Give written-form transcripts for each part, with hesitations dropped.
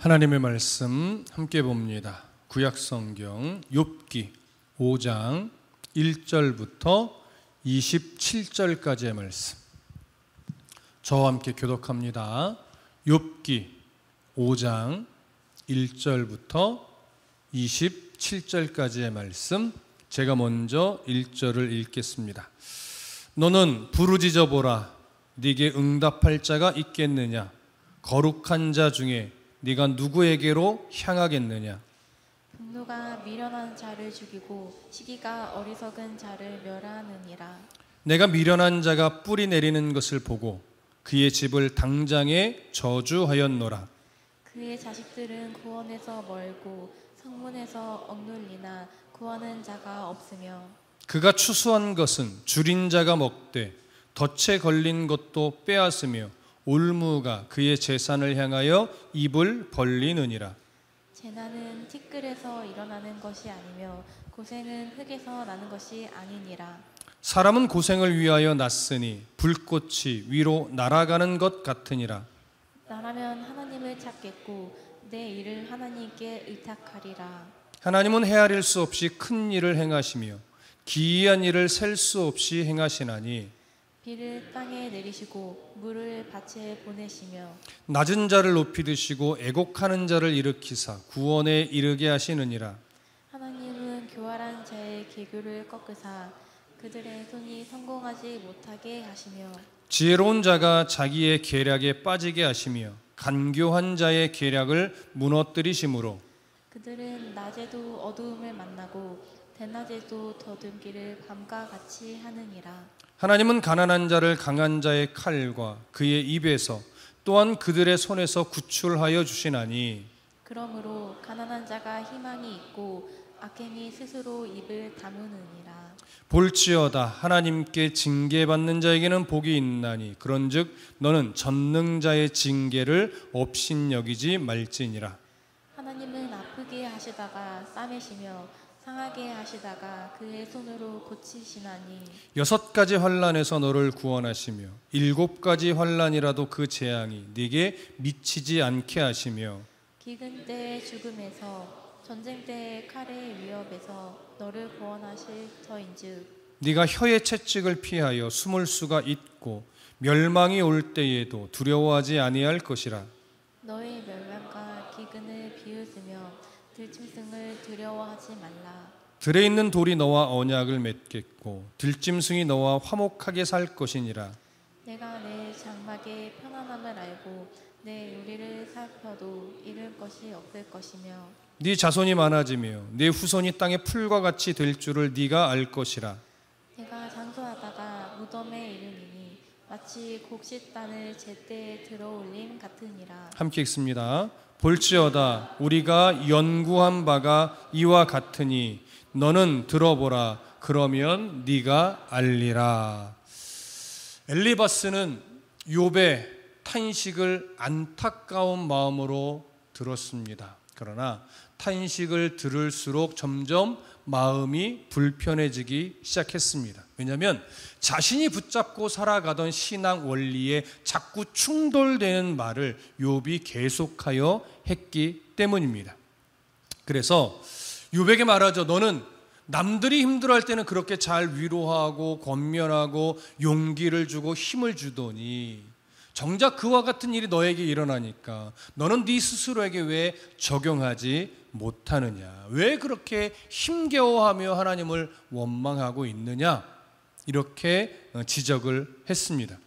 하나님의 말씀 함께 봅니다. 구약성경 욥기 5장 1절부터 27절까지의 말씀, 저와 함께 교독합니다. 욥기 5장 1절부터 27절까지의 말씀, 제가 먼저 1절을 읽겠습니다. 너는 부르짖어 보라. 네게 응답할 자가 있겠느냐? 거룩한 자 중에 네가 누구에게로 향하겠느냐? 분노가 미련한 자를 죽이고 시기가 어리석은 자를 멸하느니라. 내가 미련한 자가 뿌리 내리는 것을 보고 그의 집을 당장에 저주하였노라. 그의 자식들은 구원에서 멀고 성문에서 억눌리나 구하는 자가 없으며, 그가 추수한 것은 줄인 자가 먹되 덫에 걸린 것도 빼앗으며 올무가 그의 재산을 향하여 입을 벌리느니라. 재난은 티끌에서 일어나는 것이 아니며 고생은 흙에서 나는 것이 아니니라. 사람은 고생을 위하여 났으니 불꽃이 위로 날아가는 것 같으니라. 나라면 하나님을 찾겠고 내 일을 하나님께 의탁하리라. 하나님은 헤아릴 수 없이 큰 일을 행하시며 기이한 일을 셀 수 없이 행하시나니, 비를 땅에 내리시고 물을 밭에 보내시며 낮은 자를 높이 드시고 애곡하는 자를 일으키사 구원에 이르게 하시느니라. 하나님은 교활한 자의 계교를 꺾으사 그들의 손이 성공하지 못하게 하시며, 지혜로운 자가 자기의 계략에 빠지게 하시며 간교한 자의 계략을 무너뜨리심으로 그들은 낮에도 어두움을 만나고 대낮에도 더듬기를 밤과 같이 하느니라. 하나님은 가난한 자를 강한 자의 칼과 그의 입에서 또한 그들의 손에서 구출하여 주시나니, 그러므로 가난한 자가 희망이 있고 악행이 스스로 입을 다무느니라. 볼지어다 하나님께 징계받는 자에게는 복이 있나니 그런즉 너는 전능자의 징계를 업신여기지 말지니라. 하나님은 아프게 하시다가 싸매시며 상하게 하시다가 그의 손으로 고치시나니, 6가지 환난에서 너를 구원하시며 7가지 환난이라도 그 재앙이 네게 미치지 않게 하시며, 기근 때의 죽음에서 전쟁 때의 칼의 위협에서 너를 구원하실 터인즉, 네가 혀의 채찍을 피하여 숨을 수가 있고 멸망이 올 때에도 두려워하지 아니할 것이라. 너의 멸망과 기근을 비웃으며 들짐승을 두려워하지 말라. 들에 있는 돌이 너와 언약을 맺겠고 들짐승이 너와 화목하게 살 것이니라. 내가 내 장막의 편안함을 알고 내 요리를 살펴도 잃을 것이 없을 것이며, 네 자손이 많아지며 네 후손이 땅의 풀과 같이 될 줄을 네가 알 것이라. 내가 장소하다가 무덤에 이르니니 마치 곡식단을 제때에 들어올림 같으니라. 함께 읽습니다. 볼지어다 우리가 연구한 바가 이와 같으니 너는 들어보라. 그러면 네가 알리라. 엘리바스는 욥의 탄식을 안타까운 마음으로 들었습니다. 그러나 탄식을 들을수록 점점 마음이 불편해지기 시작했습니다. 왜냐하면 자신이 붙잡고 살아가던 신앙 원리에 자꾸 충돌되는 말을 욥이 계속하여 했기 때문입니다. 그래서 욥에게 말하죠. 너는 남들이 힘들어할 때는 그렇게 잘 위로하고 권면하고 용기를 주고 힘을 주더니 정작 그와 같은 일이 너에게 일어나니까 너는 네 스스로에게 왜 적용하지 못하느냐? 왜 그렇게 힘겨워하며 하나님을 원망하고 있느냐? 이렇게 지적을 했습니다.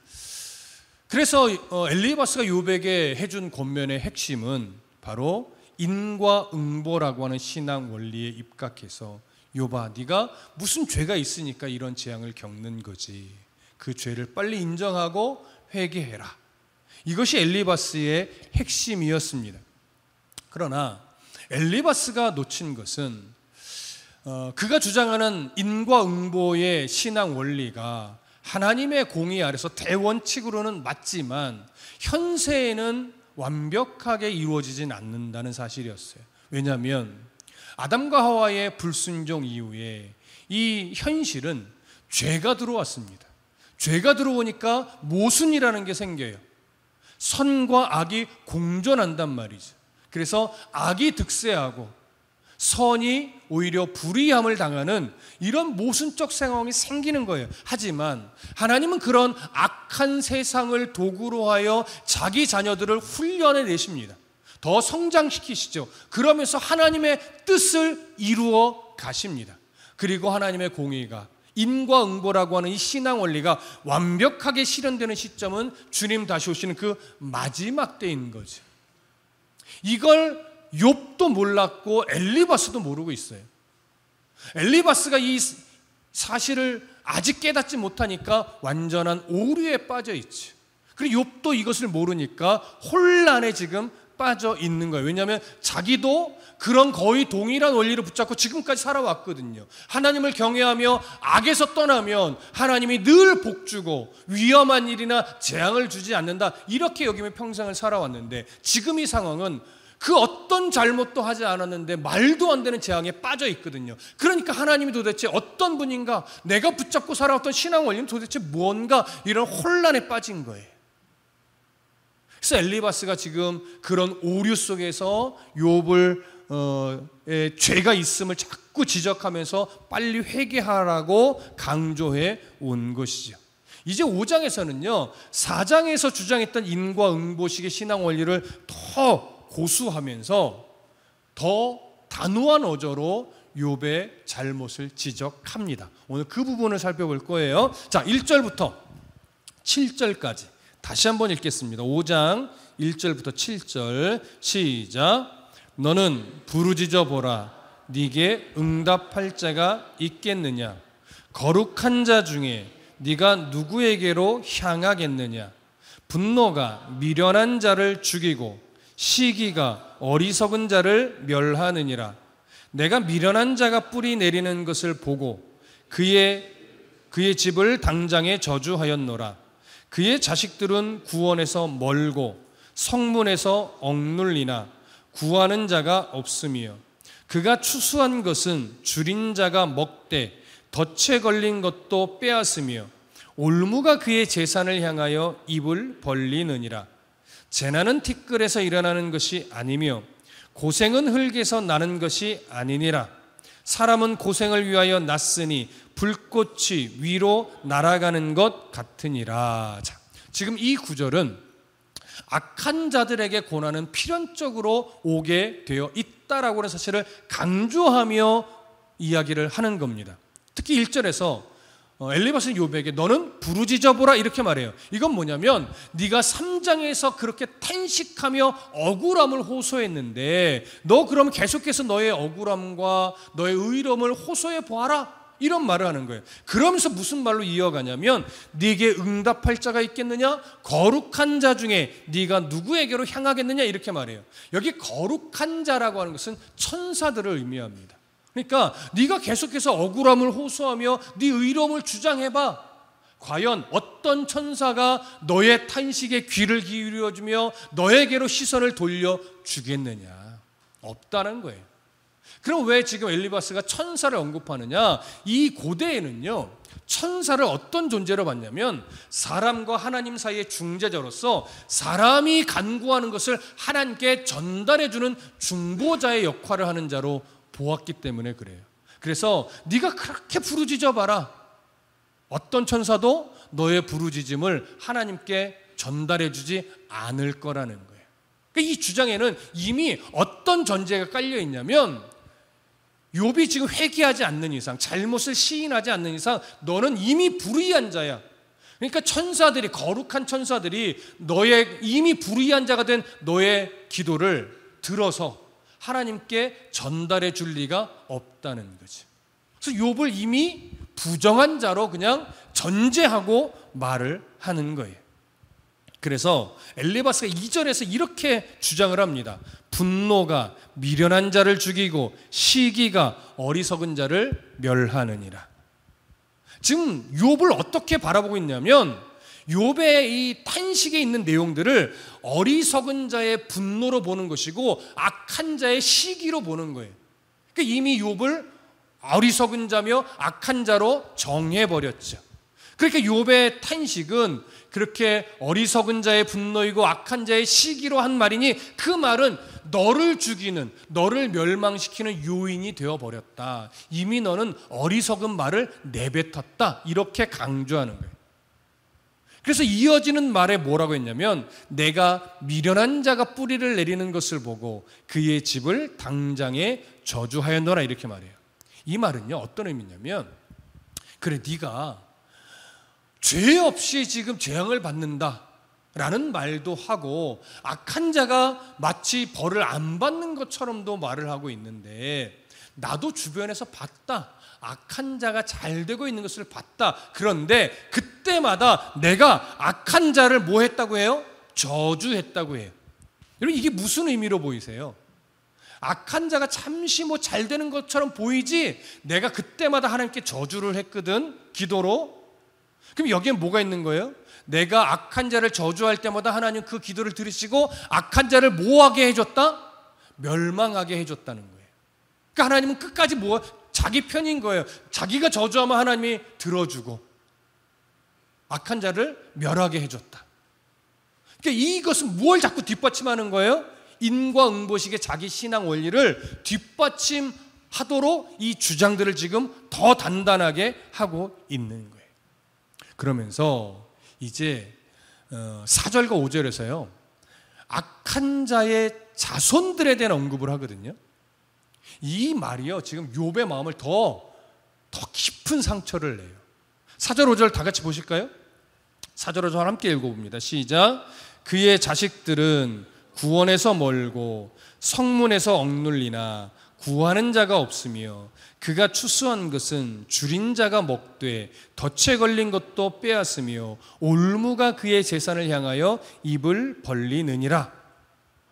그래서 엘리바스가 욥에게 해준 권면의 핵심은 바로 인과응보라고 하는 신앙 원리에 입각해서, 욥아, 네가 무슨 죄가 있으니까 이런 재앙을 겪는 거지. 그 죄를 빨리 인정하고 회개해라. 이것이 엘리바스의 핵심이었습니다. 그러나 엘리바스가 놓친 것은 그가 주장하는 인과응보의 신앙 원리가 하나님의 공의 아래서 대원칙으로는 맞지만 현세에는 완벽하게 이루어지진 않는다는 사실이었어요. 왜냐하면 아담과 하와의 불순종 이후에 이 현실은 죄가 들어왔습니다. 죄가 들어오니까 모순이라는 게 생겨요. 선과 악이 공존한단 말이죠. 그래서 악이 득세하고 선이 오히려 불의함을 당하는 이런 모순적 상황이 생기는 거예요. 하지만 하나님은 그런 악한 세상을 도구로 하여 자기 자녀들을 훈련해 내십니다. 더 성장시키시죠. 그러면서 하나님의 뜻을 이루어 가십니다. 그리고 하나님의 공의가 인과응보라고 하는 이 신앙 원리가 완벽하게 실현되는 시점은 주님 다시 오시는 그 마지막 때인 거죠. 이걸 욥도 몰랐고 엘리바스도 모르고 있어요. 엘리바스가 이 사실을 아직 깨닫지 못하니까 완전한 오류에 빠져 있죠. 그리고 욥도 이것을 모르니까 혼란에 지금 빠져 있는 거예요. 왜냐하면 자기도 그런 거의 동일한 원리를 붙잡고 지금까지 살아왔거든요. 하나님을 경외하며 악에서 떠나면 하나님이 늘 복주고 위험한 일이나 재앙을 주지 않는다, 이렇게 여기며 평생을 살아왔는데 지금 이 상황은 그 어떤 잘못도 하지 않았는데 말도 안 되는 재앙에 빠져 있거든요. 그러니까 하나님이 도대체 어떤 분인가, 내가 붙잡고 살아왔던 신앙 원리는 도대체 무언가, 이런 혼란에 빠진 거예요. 그래서 엘리바스가 지금 그런 오류 속에서 욥을 죄가 있음을 자꾸 지적하면서 빨리 회개하라고 강조해 온 것이죠. 이제 5장에서는요 4장에서 주장했던 인과응보식의 신앙 원리를 더 고수하면서 더 단호한 어조로 욥의 잘못을 지적합니다. 오늘 그 부분을 살펴볼 거예요. 자, 1절부터 7절까지 다시 한번 읽겠습니다. 5장 1절부터 7절 시작. 너는 부르짖어 보라. 네게 응답할 자가 있겠느냐? 거룩한 자 중에 네가 누구에게로 향하겠느냐? 분노가 미련한 자를 죽이고 시기가 어리석은 자를 멸하느니라. 내가 미련한 자가 뿌리 내리는 것을 보고 그의 집을 당장에 저주하였노라. 그의 자식들은 구원에서 멀고 성문에서 억눌리나 구하는 자가 없으며 그가 추수한 것은 줄인 자가 먹되 덫에 걸린 것도 빼앗으며 올무가 그의 재산을 향하여 입을 벌리느니라. 재난은 티끌에서 일어나는 것이 아니며 고생은 흙에서 나는 것이 아니니라. 사람은 고생을 위하여 났으니 불꽃이 위로 날아가는 것 같으니라. 자, 지금 이 구절은 악한 자들에게 고난은 필연적으로 오게 되어 있다라고 하는 사실을 강조하며 이야기를 하는 겁니다. 특히 1절에서 엘리바스는 욥에게 너는 부르짖어보라 이렇게 말해요. 이건 뭐냐면 네가 3장에서 그렇게 탄식하며 억울함을 호소했는데 너 그럼 계속해서 너의 억울함과 너의 의로움을 호소해 보아라, 이런 말을 하는 거예요. 그러면서 무슨 말로 이어가냐면 네게 응답할 자가 있겠느냐? 거룩한 자 중에 네가 누구에게로 향하겠느냐, 이렇게 말해요. 여기 거룩한 자라고 하는 것은 천사들을 의미합니다. 그러니까 네가 계속해서 억울함을 호소하며 네 의로움을 주장해봐. 과연 어떤 천사가 너의 탄식에 귀를 기울여주며 너에게로 시선을 돌려주겠느냐? 없다는 거예요. 그럼 왜 지금 엘리바스가 천사를 언급하느냐? 이 고대에는요 천사를 어떤 존재로 봤냐면 사람과 하나님 사이의 중재자로서 사람이 간구하는 것을 하나님께 전달해주는 중보자의 역할을 하는 자로 보았기 때문에 그래요. 그래서 네가 그렇게 부르짖어봐라. 어떤 천사도 너의 부르짖음을 하나님께 전달해주지 않을 거라는 거예요. 그러니까 이 주장에는 이미 어떤 전제가 깔려 있냐면 욥이 지금 회개하지 않는 이상, 잘못을 시인하지 않는 이상 너는 이미 불의한 자야. 그러니까 천사들이, 거룩한 천사들이 너의 이미 불의한 자가 된 너의 기도를 들어서 하나님께 전달해 줄 리가 없다는 거지. 그래서 욥을 이미 부정한 자로 그냥 전제하고 말을 하는 거예요. 그래서 엘리바스가 2절에서 이렇게 주장을 합니다. 분노가 미련한 자를 죽이고 시기가 어리석은 자를 멸하느니라. 지금 욥을 어떻게 바라보고 있냐면 욥의 이 탄식에 있는 내용들을 어리석은 자의 분노로 보는 것이고 악한 자의 시기로 보는 거예요. 그러니까 이미 욥을 어리석은 자며 악한 자로 정해버렸죠. 그러니까 욥의 탄식은 그렇게 어리석은 자의 분노이고 악한 자의 시기로 한 말이니 그 말은 너를 죽이는, 너를 멸망시키는 요인이 되어버렸다. 이미 너는 어리석은 말을 내뱉었다. 이렇게 강조하는 거예요. 그래서 이어지는 말에 뭐라고 했냐면 내가 미련한 자가 뿌리를 내리는 것을 보고 그의 집을 당장에 저주하였노라 이렇게 말해요. 이 말은요 어떤 의미냐면 그래 네가 죄 없이 지금 재앙을 받는다 라는 말도 하고 악한 자가 마치 벌을 안 받는 것처럼도 말을 하고 있는데 나도 주변에서 봤다. 악한 자가 잘 되고 있는 것을 봤다. 그런데 그때마다 내가 악한 자를 뭐 했다고 해요? 저주했다고 해요. 여러분 이게 무슨 의미로 보이세요? 악한 자가 잠시 뭐 잘 되는 것처럼 보이지 내가 그때마다 하나님께 저주를 했거든 기도로. 그럼 여기에 뭐가 있는 거예요? 내가 악한 자를 저주할 때마다 하나님 그 기도를 들으시고 악한 자를 뭐하게 해줬다? 멸망하게 해줬다는 거예요. 그러니까 하나님은 끝까지 자기 편인 거예요. 자기가 저주하면 하나님이 들어주고 악한 자를 멸하게 해줬다. 그러니까 이것은 뭘 자꾸 뒷받침하는 거예요? 인과응보식의 자기 신앙 원리를 뒷받침하도록 이 주장들을 지금 더 단단하게 하고 있는 거예요. 그러면서 이제 4절과 5절에서요 악한 자의 자손들에 대한 언급을 하거든요. 이 말이요 지금 욥의 마음을 더 깊은 상처를 내요. 4절 5절 다 같이 보실까요? 4절 5절 함께 읽어봅니다. 시작. 그의 자식들은 구원에서 멀고 성문에서 억눌리나 구하는 자가 없으며 그가 추수한 것은 줄인 자가 먹되 덫에 걸린 것도 빼앗으며 올무가 그의 재산을 향하여 입을 벌리느니라.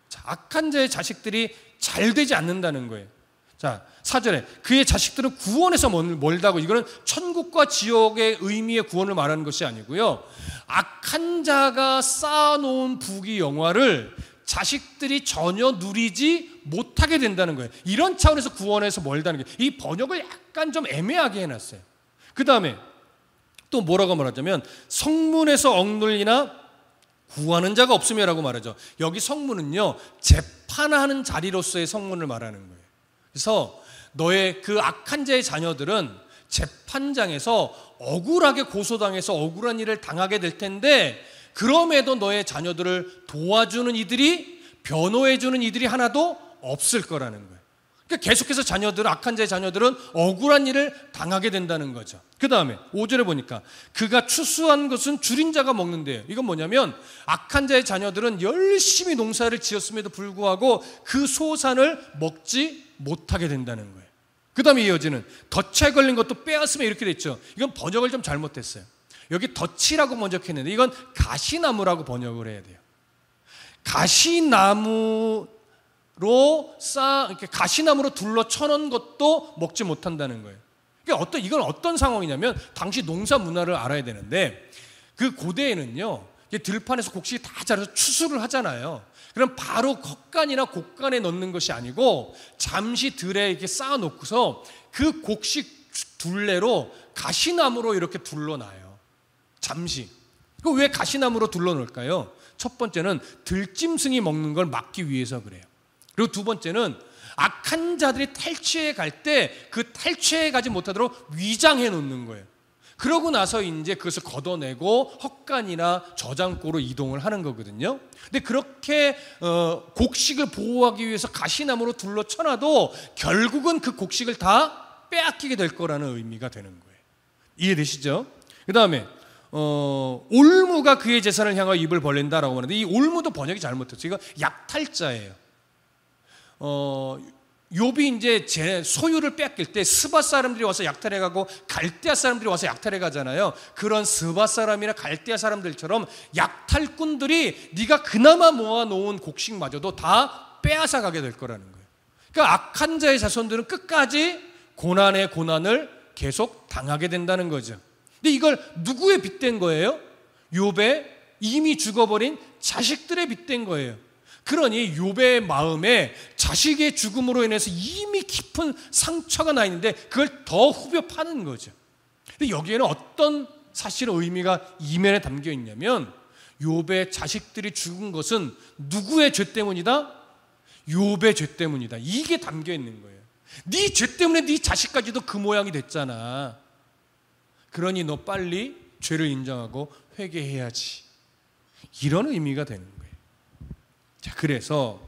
자, 악한 자의 자식들이 잘 되지 않는다는 거예요. 자, 4절에 그의 자식들은 구원에서 멀다고, 이거는 천국과 지옥의 의미의 구원을 말하는 것이 아니고요, 악한 자가 쌓아놓은 부귀 영화를 자식들이 전혀 누리지 못하게 된다는 거예요. 이런 차원에서 구원에서 멀다는 게, 이 번역을 약간 좀 애매하게 해놨어요. 그 다음에 또 뭐라고 말하자면 성문에서 억눌리나 구하는 자가 없으며라고 말하죠. 여기 성문은요 재판하는 자리로서의 성문을 말하는 거예요. 그래서 너의 그 악한 자의 자녀들은 재판장에서 억울하게 고소당해서 억울한 일을 당하게 될 텐데, 그럼에도 너의 자녀들을 도와주는 이들이, 변호해주는 이들이 하나도 없을 거라는 거예요. 그러니까 계속해서 악한 자의 자녀들은 억울한 일을 당하게 된다는 거죠. 그 다음에 5절에 보니까 그가 추수한 것은 줄인 자가 먹는데요. 이건 뭐냐면 악한 자의 자녀들은 열심히 농사를 지었음에도 불구하고 그 소산을 먹지 못하게 된다는 거예요. 그 다음에 이어지는 덫에 걸린 것도 빼앗으면 이렇게 됐죠. 이건 번역을 좀 잘못했어요. 여기 덫이라고 번역했는데 이건 가시나무라고 번역을 해야 돼요. 가시나무로 이렇게 가시나무로 둘러 쳐놓은 것도 먹지 못한다는 거예요. 그러니까 이건 어떤 상황이냐면, 당시 농사 문화를 알아야 되는데, 그 고대에는요 들판에서 곡식이 다 자라서 추수를 하잖아요. 그럼 바로 헛간이나 곡간에 넣는 것이 아니고 잠시 들에 이렇게 쌓아놓고서 그 곡식 둘레로 가시나무로 이렇게 둘러놔요. 잠시. 왜 가시나무로 둘러놓을까요? 첫 번째는 들짐승이 먹는 걸 막기 위해서 그래요. 그리고 두 번째는 악한 자들이 탈취해 갈 때 그 탈취해 가지 못하도록 위장해 놓는 거예요. 그러고 나서 이제 그것을 걷어내고 헛간이나 저장고로 이동을 하는 거거든요. 근데 그렇게 곡식을 보호하기 위해서 가시나무로 둘러 쳐놔도 결국은 그 곡식을 다 빼앗기게 될 거라는 의미가 되는 거예요. 이해되시죠? 그 다음에 올무가 그의 재산을 향하여 입을 벌린다라고 하는데, 이 올무도 번역이 잘못했어요. 이거 약탈자예요. 욥이 이제 제 소유를 뺏길 때 스바 사람들이 와서 약탈해 가고 갈대아 사람들이 와서 약탈해 가잖아요. 그런 스바 사람이나 갈대아 사람들처럼 약탈꾼들이 네가 그나마 모아놓은 곡식마저도 다 빼앗아 가게 될 거라는 거예요. 그러니까 악한 자의 자손들은 끝까지 고난의 고난을 계속 당하게 된다는 거죠. 근데 이걸 누구에 빗댄 거예요? 욥의 이미 죽어버린 자식들에 빗댄 거예요. 그러니 욥의 마음에 자식의 죽음으로 인해서 이미 깊은 상처가 나 있는데 그걸 더 후벼 파는 거죠. 근데 여기에는 어떤 사실의 의미가 이면에 담겨 있냐면, 욥의 자식들이 죽은 것은 누구의 죄 때문이다? 욥의 죄 때문이다. 이게 담겨 있는 거예요. 네 죄 때문에 네 자식까지도 그 모양이 됐잖아. 그러니 너 빨리 죄를 인정하고 회개해야지. 이런 의미가 되는 거예요. 자, 그래서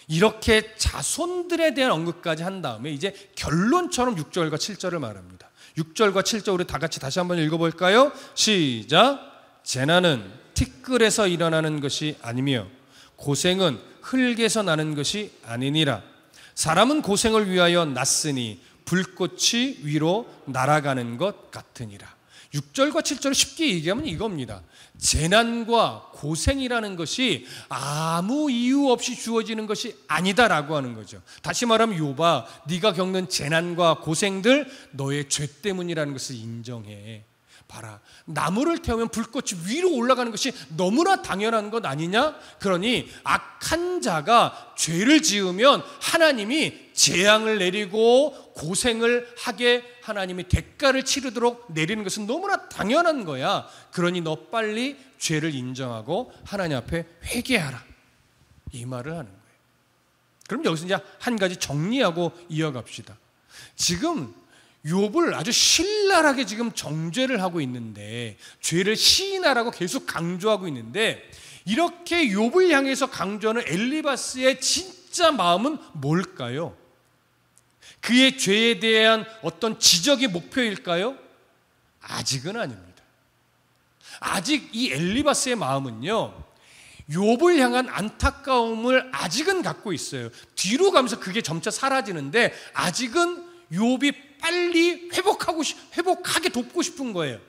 이렇게 자손들에 대한 언급까지 한 다음에 이제 결론처럼 6절과 7절을 말합니다. 6절과 7절 우리 다 같이 다시 한번 읽어볼까요? 시작. 재난은 티끌에서 일어나는 것이 아니며 고생은 흙에서 나는 것이 아니니라. 사람은 고생을 위하여 났으니 불꽃이 위로 날아가는 것 같으니라. 6절과 7절을 쉽게 얘기하면 이겁니다. 재난과 고생이라는 것이 아무 이유 없이 주어지는 것이 아니다라고 하는 거죠. 다시 말하면 욥아, 네가 겪는 재난과 고생들 너의 죄 때문이라는 것을 인정해. 봐라, 나무를 태우면 불꽃이 위로 올라가는 것이 너무나 당연한 것 아니냐? 그러니 악한 자가 죄를 지으면 하나님이 재앙을 내리고 고생을 하게 하나님이 대가를 치르도록 내리는 것은 너무나 당연한 거야. 그러니 너 빨리 죄를 인정하고 하나님 앞에 회개하라. 이 말을 하는 거예요. 그럼 여기서 이제 한 가지 정리하고 이어갑시다. 지금 욥을 아주 신랄하게 지금 정죄를 하고 있는데, 죄를 시인하라고 계속 강조하고 있는데, 이렇게 욥을 향해서 강조하는 엘리바스의 진짜 마음은 뭘까요? 그의 죄에 대한 어떤 지적이 목표일까요? 아직은 아닙니다. 아직 이 엘리바스의 마음은요, 욥을 향한 안타까움을 아직은 갖고 있어요. 뒤로 가면서 그게 점차 사라지는데 아직은 욥이 빨리 회복하게 돕고 싶은 거예요.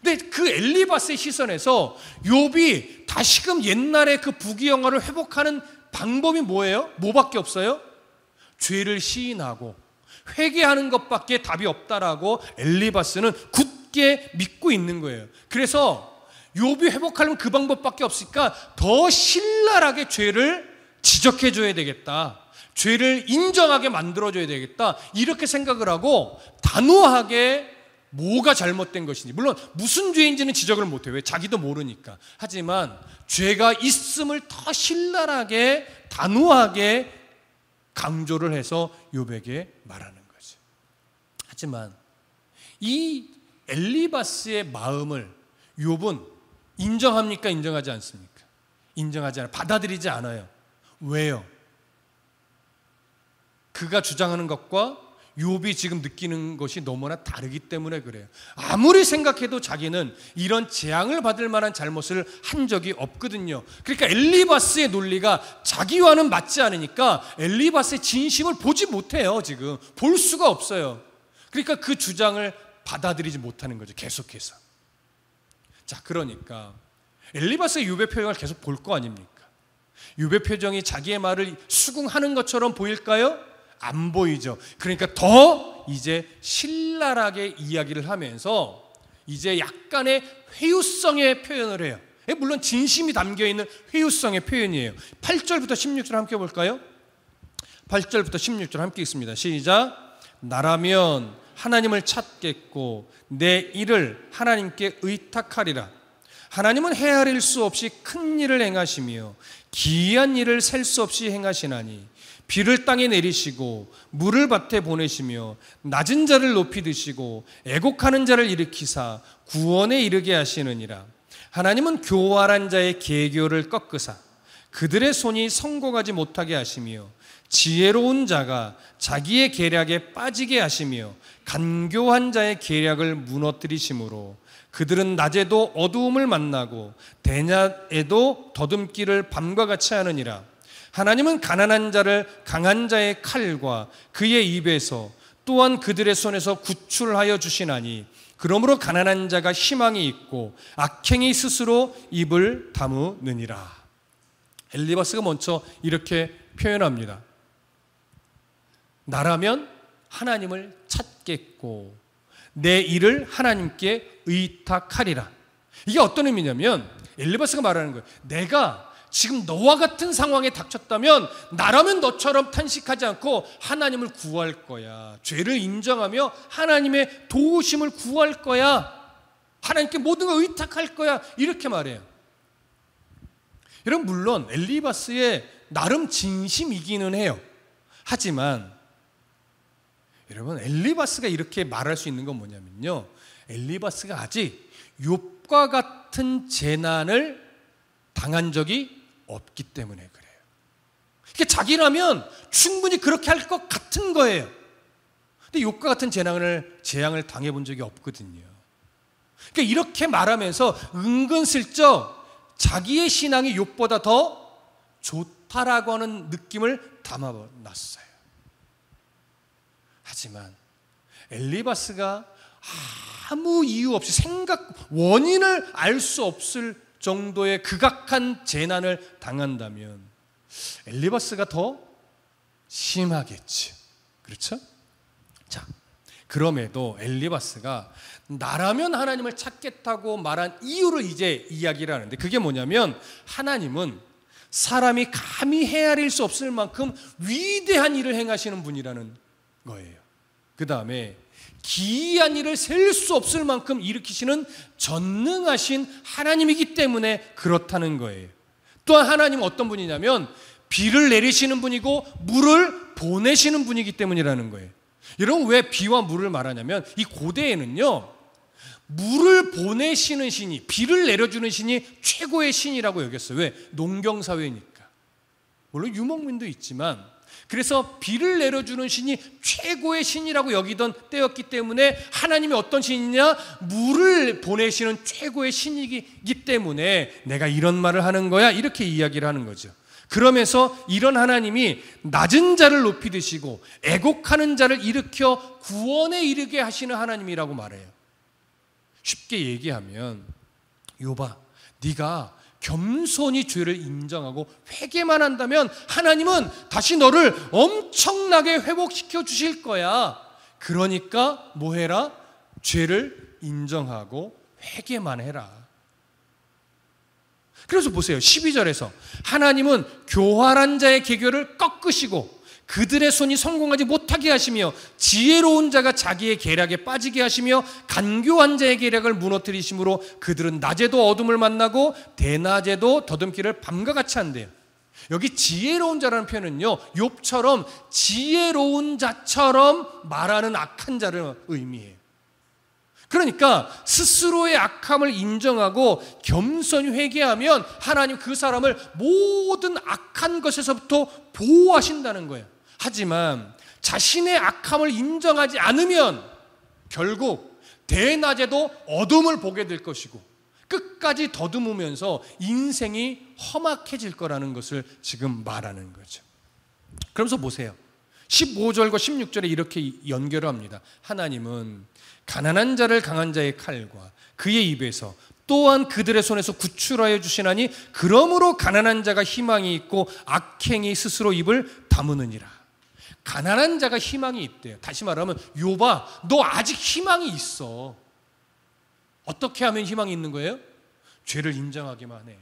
근데 그 엘리바스의 시선에서 욥이 다시금 옛날의 그 부귀영화를 회복하는 방법이 뭐예요? 뭐밖에 없어요? 죄를 시인하고 회개하는 것밖에 답이 없다라고 엘리바스는 굳게 믿고 있는 거예요. 그래서 욥이 회복하려면 그 방법밖에 없으니까 더 신랄하게 죄를 지적해줘야 되겠다. 죄를 인정하게 만들어줘야 되겠다. 이렇게 생각을 하고 단호하게 뭐가 잘못된 것인지, 물론 무슨 죄인지는 지적을 못해요. 왜? 자기도 모르니까. 하지만 죄가 있음을 더 신랄하게 단호하게 강조를 해서 욥에게 말하는 거죠. 하지만 이 엘리바스의 마음을 욥은 인정합니까? 인정하지 않습니까? 인정하지 않아요. 받아들이지 않아요. 왜요? 그가 주장하는 것과 욥이 지금 느끼는 것이 너무나 다르기 때문에 그래요. 아무리 생각해도 자기는 이런 재앙을 받을 만한 잘못을 한 적이 없거든요. 그러니까 엘리바스의 논리가 자기와는 맞지 않으니까 엘리바스의 진심을 보지 못해요. 지금 볼 수가 없어요. 그러니까 그 주장을 받아들이지 못하는 거죠. 계속해서. 자, 그러니까 엘리바스의 욥의 표정을 계속 볼 거 아닙니까? 욥의 표정이 자기의 말을 수긍하는 것처럼 보일까요? 안 보이죠. 그러니까 더 이제 신랄하게 이야기를 하면서 이제 약간의 회유성의 표현을 해요. 물론 진심이 담겨있는 회유성의 표현이에요. 8절부터 16절 함께 볼까요? 8절부터 16절 함께 읽습니다. 시작. 나라면 하나님을 찾겠고 내 일을 하나님께 의탁하리라. 하나님은 헤아릴 수 없이 큰 일을 행하시며 기이한 일을 셀 수 없이 행하시나니 비를 땅에 내리시고 물을 밭에 보내시며 낮은 자를 높이 드시고 애곡하는 자를 일으키사 구원에 이르게 하시느니라. 하나님은 교활한 자의 계교를 꺾으사 그들의 손이 성공하지 못하게 하시며 지혜로운 자가 자기의 계략에 빠지게 하시며 간교한 자의 계략을 무너뜨리심으로 그들은 낮에도 어두움을 만나고 대낮에도 더듬기를 밤과 같이 하느니라. 하나님은 가난한 자를 강한 자의 칼과 그의 입에서 또한 그들의 손에서 구출하여 주시나니 그러므로 가난한 자가 희망이 있고 악행이 스스로 입을 다무느니라. 엘리바스가 먼저 이렇게 표현합니다. 나라면 하나님을 찾겠고 내 일을 하나님께 의탁하리라. 이게 어떤 의미냐면 엘리바스가 말하는 거예요. 내가 지금 너와 같은 상황에 닥쳤다면 나라면 너처럼 탄식하지 않고 하나님을 구할 거야. 죄를 인정하며 하나님의 도우심을 구할 거야. 하나님께 모든 걸 의탁할 거야. 이렇게 말해요. 여러분, 물론 엘리바스의 나름 진심이기는 해요. 하지만 여러분, 엘리바스가 이렇게 말할 수 있는 건 뭐냐면요, 엘리바스가 아직 욥과 같은 재난을 당한 적이 없기 때문에 그래요. 그러니까 자기라면 충분히 그렇게 할 것 같은 거예요. 근데 욥과 같은 재앙을 당해본 적이 없거든요. 그러니까 이렇게 말하면서 은근슬쩍 자기의 신앙이 욥보다 더 좋다라고 하는 느낌을 담아놨어요. 하지만 엘리바스가 아무 이유 없이 원인을 알 수 없을 정도의 극악한 재난을 당한다면 엘리바스가 더 심하겠죠. 그렇죠? 자, 그럼에도 엘리바스가 나라면 하나님을 찾겠다고 말한 이유를 이제 이야기를 하는데, 그게 뭐냐면 하나님은 사람이 감히 헤아릴 수 없을 만큼 위대한 일을 행하시는 분이라는 거예요. 그 다음에 기이한 일을 셀 수 없을 만큼 일으키시는 전능하신 하나님이기 때문에 그렇다는 거예요. 또한 하나님은 어떤 분이냐면 비를 내리시는 분이고 물을 보내시는 분이기 때문이라는 거예요. 여러분, 왜 비와 물을 말하냐면 이 고대에는요, 물을 보내시는 신이, 비를 내려주는 신이 최고의 신이라고 여겼어요. 왜? 농경사회니까. 물론 유목민도 있지만, 그래서 비를 내려주는 신이 최고의 신이라고 여기던 때였기 때문에 하나님이 어떤 신이냐? 물을 보내시는 최고의 신이기 때문에 내가 이런 말을 하는 거야, 이렇게 이야기를 하는 거죠. 그러면서 이런 하나님이 낮은 자를 높이 드시고 애곡하는 자를 일으켜 구원에 이르게 하시는 하나님이라고 말해요. 쉽게 얘기하면, 욥아, 네가 겸손히 죄를 인정하고 회개만 한다면 하나님은 다시 너를 엄청나게 회복시켜 주실 거야. 그러니까 뭐 해라? 죄를 인정하고 회개만 해라. 그래서 보세요. 12절에서 하나님은 교활한 자의 계교를 꺾으시고 그들의 손이 성공하지 못하게 하시며 지혜로운 자가 자기의 계략에 빠지게 하시며 간교한 자의 계략을 무너뜨리심으로 그들은 낮에도 어둠을 만나고 대낮에도 더듬기를 밤과 같이 한대요. 여기 지혜로운 자라는 표현은요, 욥처럼 지혜로운 자처럼 말하는 악한 자를 의미해요. 그러니까 스스로의 악함을 인정하고 겸손히 회개하면 하나님 그 사람을 모든 악한 것에서부터 보호하신다는 거예요. 하지만 자신의 악함을 인정하지 않으면 결국 대낮에도 어둠을 보게 될 것이고 끝까지 더듬으면서 인생이 험악해질 거라는 것을 지금 말하는 거죠. 그러면서 보세요. 15절과 16절에 이렇게 연결을 합니다. 하나님은 가난한 자를 강한 자의 칼과 그의 입에서 또한 그들의 손에서 구출하여 주시나니 그러므로 가난한 자가 희망이 있고 악행이 스스로 입을 다무느니라. 가난한 자가 희망이 있대요. 다시 말하면 욥아, 너 아직 희망이 있어. 어떻게 하면 희망이 있는 거예요? 죄를 인정하기만 해.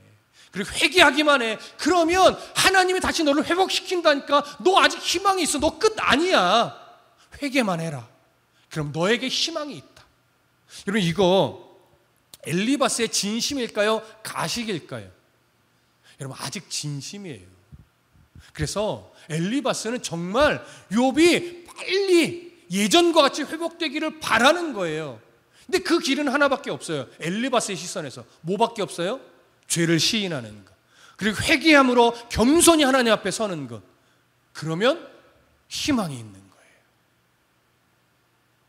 그리고 회개하기만 해. 그러면 하나님이 다시 너를 회복시킨다니까. 너 아직 희망이 있어. 너 끝 아니야. 회개만 해라. 그럼 너에게 희망이 있다. 여러분, 이거 엘리바스의 진심일까요? 가식일까요? 여러분, 아직 진심이에요. 그래서 엘리바스는 정말 욥이 빨리 예전과 같이 회복되기를 바라는 거예요. 근데 그 길은 하나밖에 없어요. 엘리바스의 시선에서 뭐밖에 없어요? 죄를 시인하는 것, 그리고 회개함으로 겸손히 하나님 앞에 서는 것. 그러면 희망이 있는 거예요.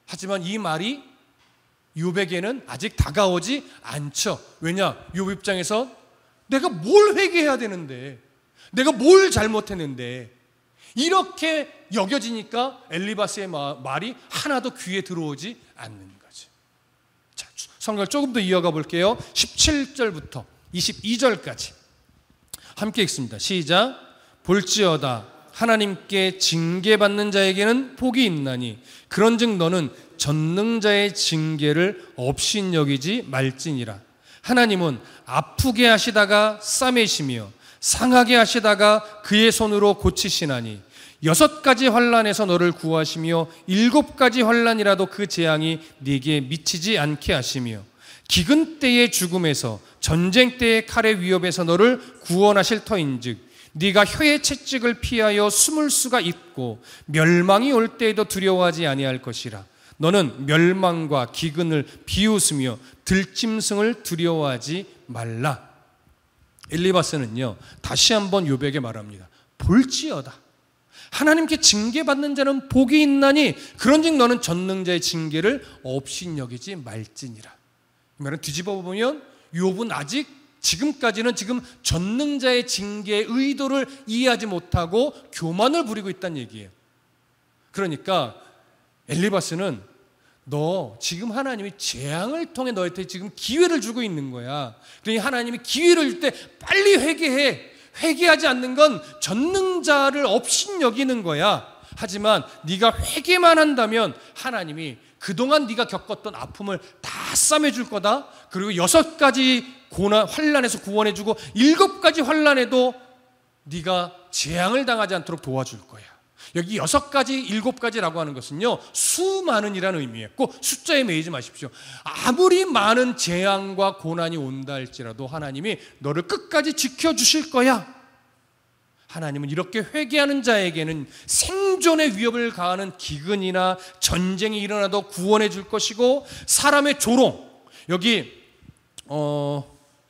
하지만 이 말이 욥에게는 아직 다가오지 않죠. 왜냐? 욥 입장에서 내가 뭘 회개해야 되는데, 내가 뭘 잘못했는데, 이렇게 여겨지니까 엘리바스의 말이 하나도 귀에 들어오지 않는 거죠. 자, 성경을 조금 더 이어가 볼게요. 17절부터 22절까지 함께 읽습니다. 시작. 볼지어다 하나님께 징계받는 자에게는 복이 있나니 그런즉 너는 전능자의 징계를 업신여기지 말지니라. 하나님은 아프게 하시다가 싸매시며 상하게 하시다가 그의 손으로 고치시나니 6가지 환난에서 너를 구하시며 7가지 환난이라도 그 재앙이 네게 미치지 않게 하시며 기근 때의 죽음에서 전쟁 때의 칼의 위협에서 너를 구원하실 터인즉 네가 혀의 채찍을 피하여 숨을 수가 있고 멸망이 올 때에도 두려워하지 아니할 것이라. 너는 멸망과 기근을 비웃으며 들짐승을 두려워하지 말라. 엘리바스는요, 다시 한번 욥에게 말합니다. 볼지어다. 하나님께 징계받는 자는 복이 있나니 그런즉 너는 전능자의 징계를 없이 여기지 말지니라. 이 말은 뒤집어 보면 욥은 아직 지금까지는 지금 전능자의 징계의 의도를 이해하지 못하고 교만을 부리고 있다는 얘기예요. 그러니까 엘리바스는 너 지금 하나님이 재앙을 통해 너한테 지금 기회를 주고 있는 거야. 그러니 하나님이 기회를 줄 때 빨리 회개해. 회개하지 않는 건 전능자를 업신여기는 거야. 하지만 네가 회개만 한다면 하나님이 그동안 네가 겪었던 아픔을 다 싸매줄 거다. 그리고 6가지 고난, 환난에서 구원해주고 7가지 환난에도 네가 재앙을 당하지 않도록 도와줄 거야. 여기 6가지, 7가지라고 하는 것은요, 수많은이라는 의미예요. 꼭 숫자에 매이지 마십시오. 아무리 많은 재앙과 고난이 온다 할지라도 하나님이 너를 끝까지 지켜주실 거야. 하나님은 이렇게 회개하는 자에게는 생존의 위협을 가하는 기근이나 전쟁이 일어나도 구원해 줄 것이고, 사람의 조롱, 여기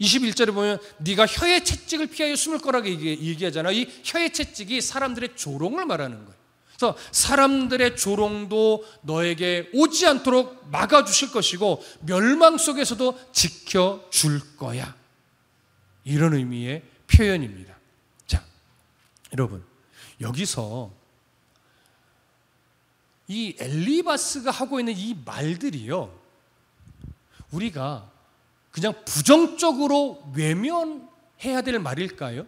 21절에 보면 네가 혀의 채찍을 피하여 숨을 거라고 얘기하잖아요. 이 혀의 채찍이 사람들의 조롱을 말하는 거예요. 그래서 사람들의 조롱도 너에게 오지 않도록 막아주실 것이고 멸망 속에서도 지켜줄 거야. 이런 의미의 표현입니다. 자, 여러분, 여기서 이 엘리바스가 하고 있는 이 말들이요, 우리가 그냥 부정적으로 외면해야 될 말일까요?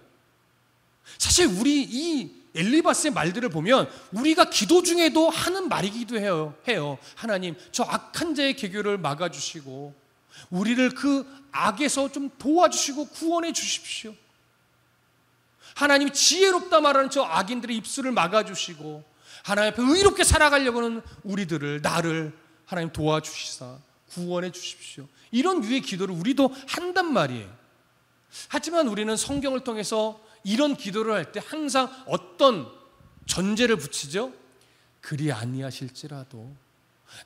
사실 우리 이 엘리바스의 말들을 보면 우리가 기도 중에도 하는 말이기도 해요. 하나님, 저 악한 자의 계교를 막아주시고 우리를 그 악에서 좀 도와주시고 구원해 주십시오. 하나님이 지혜롭다 말하는 저 악인들의 입술을 막아주시고 하나님 앞에 의롭게 살아가려고 하는 우리들을, 나를 하나님 도와주시사 구원해 주십시오. 이런 유의 기도를 우리도 한단 말이에요. 하지만 우리는 성경을 통해서 이런 기도를 할 때 항상 어떤 전제를 붙이죠? 그리 아니하실지라도,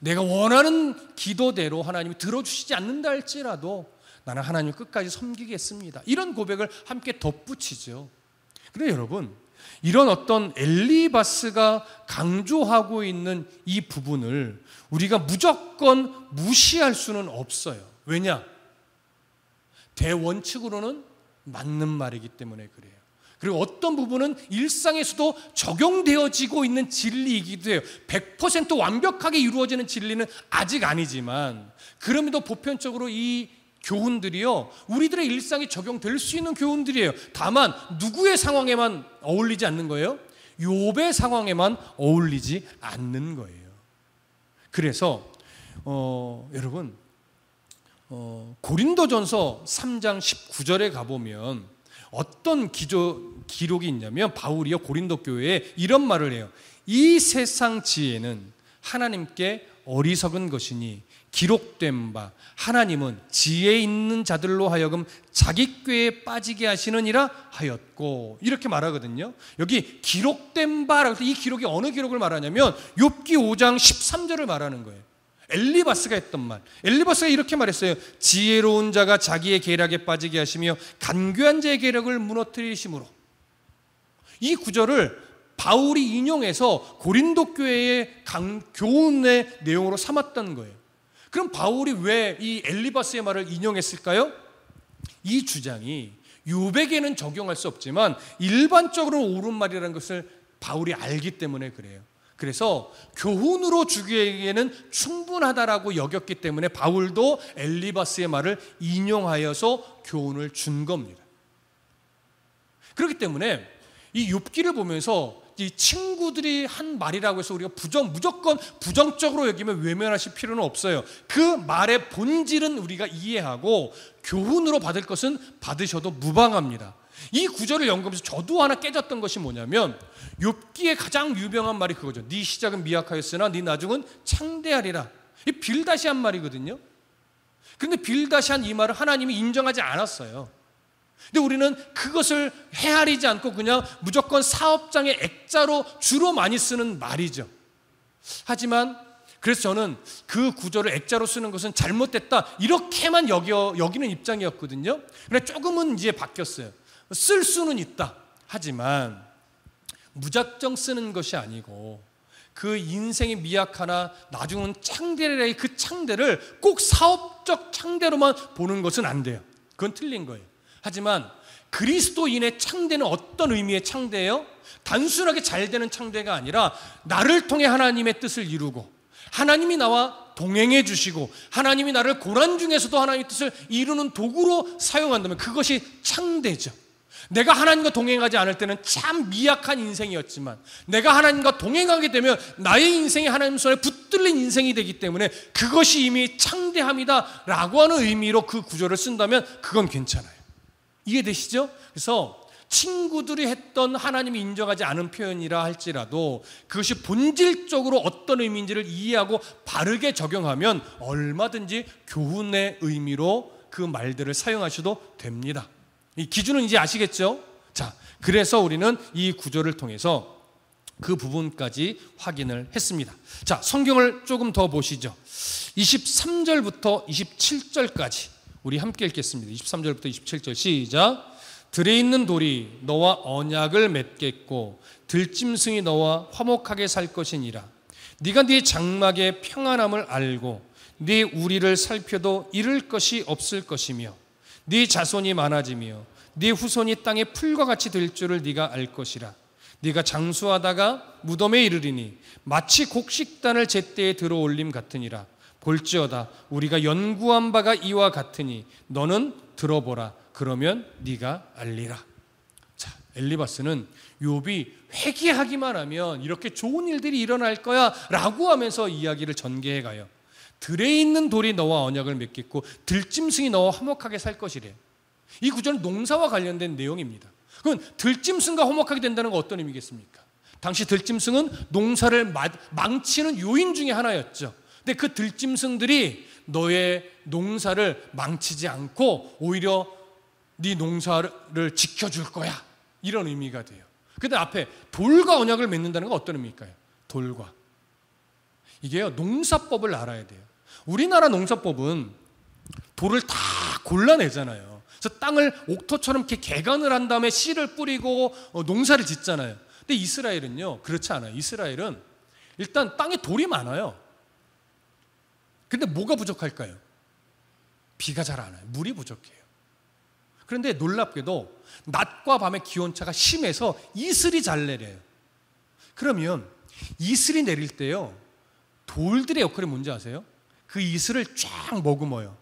내가 원하는 기도대로 하나님이 들어주시지 않는다 할지라도 나는 하나님을 끝까지 섬기겠습니다. 이런 고백을 함께 덧붙이죠. 그런데 여러분, 이런 어떤 엘리바스가 강조하고 있는 이 부분을 우리가 무조건 무시할 수는 없어요. 왜냐? 대원칙으로는 맞는 말이기 때문에 그래요. 그리고 어떤 부분은 일상에서도 적용되어지고 있는 진리이기도 해요. 100% 완벽하게 이루어지는 진리는 아직 아니지만, 그럼에도 보편적으로 이 교훈들이요, 우리들의 일상에 적용될 수 있는 교훈들이에요. 다만 누구의 상황에만 어울리지 않는 거예요? 욥의 상황에만 어울리지 않는 거예요. 그래서 여러분, 고린도전서 3장 19절에 가보면 어떤 기록이 있냐면, 바울이요 고린도 교회에 이런 말을 해요. 이 세상 지혜는 하나님께 어리석은 것이니 기록된 바 하나님은 지혜 있는 자들로 하여금 자기 꾀에 빠지게 하시느니라 하였고, 이렇게 말하거든요. 여기 기록된 바라고 해서 이 기록이 어느 기록을 말하냐면 욥기 5장 13절을 말하는 거예요. 엘리바스가 했던 말. 엘리바스가 이렇게 말했어요. 지혜로운 자가 자기의 계략에 빠지게 하시며 간교한 자의 계략을 무너뜨리심으로. 이 구절을 바울이 인용해서 고린도 교회의 교훈의 내용으로 삼았던 거예요. 그럼 바울이 왜 이 엘리바스의 말을 인용했을까요? 이 주장이 욥에게는 적용할 수 없지만 일반적으로 옳은 말이라는 것을 바울이 알기 때문에 그래요. 그래서 교훈으로 주기에는 충분하다라고 여겼기 때문에 바울도 엘리바스의 말을 인용하여서 교훈을 준 겁니다. 그렇기 때문에 이 욥기를 보면서 이 친구들이 한 말이라고 해서 우리가 무조건 부정적으로 여기면 외면하실 필요는 없어요. 그 말의 본질은 우리가 이해하고 교훈으로 받을 것은 받으셔도 무방합니다. 이 구절을 연구하면서 저도 하나 깨졌던 것이 뭐냐면, 욥기의 가장 유명한 말이 그거죠. 네 시작은 미약하였으나 네 나중은 창대하리라. 이 빌다시한 말이거든요. 그런데 빌다시한 이 말을 하나님이 인정하지 않았어요. 근데 우리는 그것을 헤아리지 않고 그냥 무조건 사업장의 액자로 주로 많이 쓰는 말이죠. 하지만 그래서 저는 그 구절을 액자로 쓰는 것은 잘못됐다 이렇게만 여기는 입장이었거든요. 그런데 조금은 이제 바뀌었어요. 쓸 수는 있다. 하지만 무작정 쓰는 것이 아니고 그 인생의 미학 하나 나중은 창대의 그 창대를 꼭 사업적 창대로만 보는 것은 안 돼요. 그건 틀린 거예요. 하지만 그리스도인의 창대는 어떤 의미의 창대예요? 단순하게 잘 되는 창대가 아니라 나를 통해 하나님의 뜻을 이루고 하나님이 나와 동행해 주시고 하나님이 나를 고난 중에서도 하나님의 뜻을 이루는 도구로 사용한다면 그것이 창대죠. 내가 하나님과 동행하지 않을 때는 참 미약한 인생이었지만 내가 하나님과 동행하게 되면 나의 인생이 하나님 손에 붙들린 인생이 되기 때문에 그것이 이미 창대함이다 라고 하는 의미로 그 구절을 쓴다면 그건 괜찮아요. 이해되시죠? 그래서 친구들이 했던 하나님이 인정하지 않은 표현이라 할지라도 그것이 본질적으로 어떤 의미인지를 이해하고 바르게 적용하면 얼마든지 교훈의 의미로 그 말들을 사용하셔도 됩니다. 이 기준은 이제 아시겠죠? 자, 그래서 우리는 이 구절을 통해서 그 부분까지 확인을 했습니다. 자, 성경을 조금 더 보시죠. 23절부터 27절까지 우리 함께 읽겠습니다. 23절부터 27절 시작. 들에 있는 돌이 너와 언약을 맺겠고 들짐승이 너와 화목하게 살 것이니라. 네가 네 장막의 평안함을 알고 네 우리를 살펴도 잃을 것이 없을 것이며 네 자손이 많아지며 네 후손이 땅의 풀과 같이 될 줄을 네가 알 것이라. 네가 장수하다가 무덤에 이르리니 마치 곡식단을 제때에 들어올림 같으니라. 볼지어다 우리가 연구한 바가 이와 같으니 너는 들어보라. 그러면 네가 알리라. 자, 엘리바스는 욥이 회개하기만 하면 이렇게 좋은 일들이 일어날 거야 라고 하면서 이야기를 전개해 가요. 들에 있는 돌이 너와 언약을 맺겠고 들짐승이 너와 화목하게 살 것이래. 이 구절은 농사와 관련된 내용입니다. 그럼 들짐승과 화목하게 된다는 건 어떤 의미겠습니까? 당시 들짐승은 농사를 망치는 요인 중에 하나였죠. 근데 그 들짐승들이 너의 농사를 망치지 않고 오히려 네 농사를 지켜줄 거야 이런 의미가 돼요. 근데 앞에 돌과 언약을 맺는다는 건 어떤 의미일까요? 돌과 이게요, 농사법을 알아야 돼요. 우리나라 농사법은 돌을 다 골라내잖아요. 그래서 땅을 옥토처럼 이렇게 개간을 한 다음에 씨를 뿌리고 농사를 짓잖아요. 근데 이스라엘은요 그렇지 않아요. 이스라엘은 일단 땅에 돌이 많아요. 근데 뭐가 부족할까요? 비가 잘 안 와요. 물이 부족해요. 그런데 놀랍게도 낮과 밤의 기온차가 심해서 이슬이 잘 내려요. 그러면 이슬이 내릴 때요 돌들의 역할이 뭔지 아세요? 그 이슬을 쫙 머금어요.